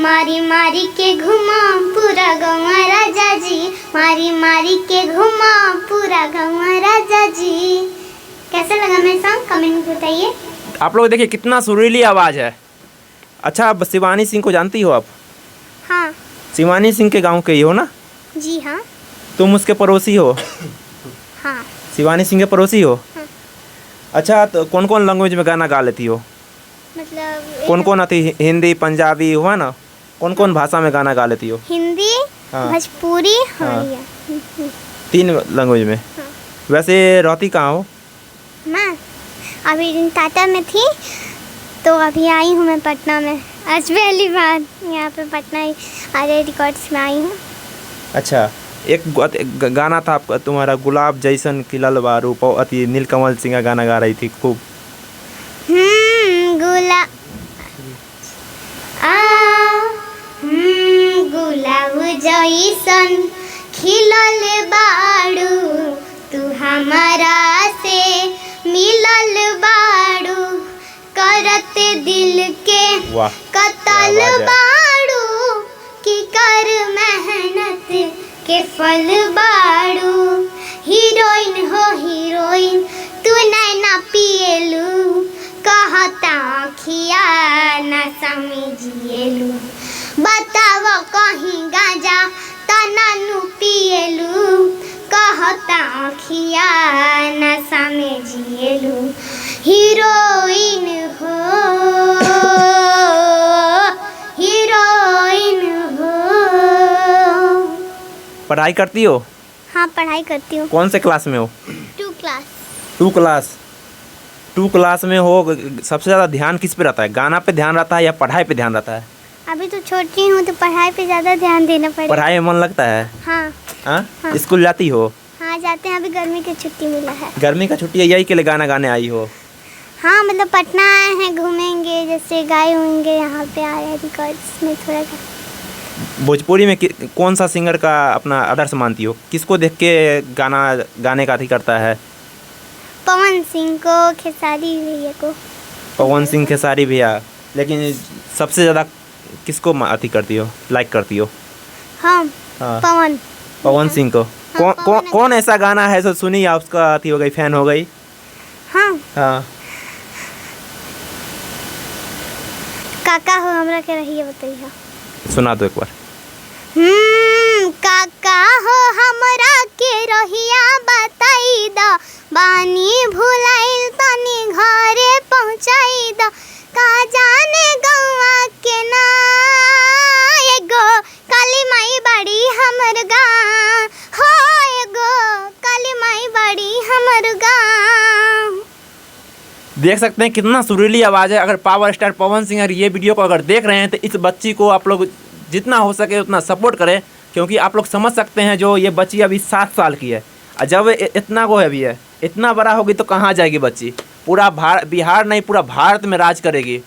मारी मारी के घुमा पूरा गाँव राजा जी, मारी मारी के घुमा पूरा गाँव राजा जी। कैसा लगा मेरा सॉन्ग, कमेंट में बताइए। आप लोग देखिए कितना सुरीली आवाज़ है। अच्छा, आप शिवानी सिंह को जानती हो आप? हाँ। शिवानी सिंह के गांव के ही हो ना? जी हाँ। तुम उसके पड़ोसी हो? हाँ। शिवानी सिंह के पड़ोसी हो? हाँ। अच्छा, तो कौन कौन लैंग्वेज में गाना गा लेती हो? मतलब कौन कौन आती? हिंदी, पंजाबी हुआ ना? कौन कौन भाषा में गाना गा लेती हो? हिंदी, हाँ। भोजपुरी, हाँ। हाँ। 3 लैंग्वेज में। हाँ। वैसे रहती कहाँ हो? मैं अभी टाटा में थी, तो अभी आई हूँ मैं पटना में। आज पहली बार यहाँ पे पटना आर्या रिकॉर्ड्स में आई हूँ। अच्छा, एक गाना था आपका, तुम्हारा गुलाब जैसन खिलल बारू अति नीलकमल सिंह का गाना गा रही थी खूब। गुलाब जैसन खिलल बारू तू हमारा से मिलल बारू, करते दिल के कतल बारू की कर मेहनत के फल बारू। हीरोइन हो हीरोइन तू नैना पिएलू, कहता खिया न समझिएलू। बताव कहीं गांजा तनानु पिएलू, कहता खिया न समझिएलू। हीरोइन हो, हीरोइन हो। पढ़ाई करती हो? हाँ, पढ़ाई करती हूँ। कौन से क्लास में हो? 2 क्लास। 2 क्लास। 2 क्लास में हो, सबसे ज़्यादा ध्यान किस पे रहता है? गाना पे ध्यान रहता है या पढ़ाई पे ध्यान रहता है? अभी तो छोटी हूँ तो पढ़ाई पे ज़्यादा ध्यान देना पड़ेगा। पढ़ाई में मन लगता है? हाँ। हाँ? स्कूल जाती हो? हाँ, जाते हैं। अभी गर्मी की छुट्टी मिला है। गर्मी का छुट्टी है, यही के लिए गाना गाने आई हो? हाँ, मतलब पटना आए हैं, घूमेंगे, जैसे गाए होंगे यहाँ पे आर्या रिकॉर्ड्स में थोड़ा सा। भोजपुरी में कौन सा सिंगर का अपना आदर्श मानती हो? किसको देख के गाना गाने का अथी करता है? पवन सिंह को, खेसारी भैया को। पवन सिंह, खेसारी भैया। लेकिन सबसे ज़्यादा किसको अथी करती हो, लाइक करती हो? हाँ। पवन सिंह को। कौन ऐसा गाना है जो सुनी या उसका अथी हो गई, फैन हो गई? हाँ। काका हो हमरा के रहिए बताइए। सुना दो एक बार। काका हो हमरा के रहिया बताई द, बानी भुलाइल तनी घरे पहुँचाई द। का जाने गौवा के ना एगो काली माई बड़ी हमर गाँव हो, एगो काली माई बड़ी हमर गाँव। देख सकते हैं कितना सुरीली आवाज़ है। अगर पावर स्टार पवन सिंह अगर ये वीडियो को अगर देख रहे हैं तो इस बच्ची को आप लोग जितना हो सके उतना सपोर्ट करें, क्योंकि आप लोग समझ सकते हैं जो ये बच्ची अभी 7 साल की है और जब इतना को अभी है, इतना बड़ा होगी तो कहाँ जाएगी बच्ची? पूरा बिहार नहीं, पूरा भारत में राज करेगी।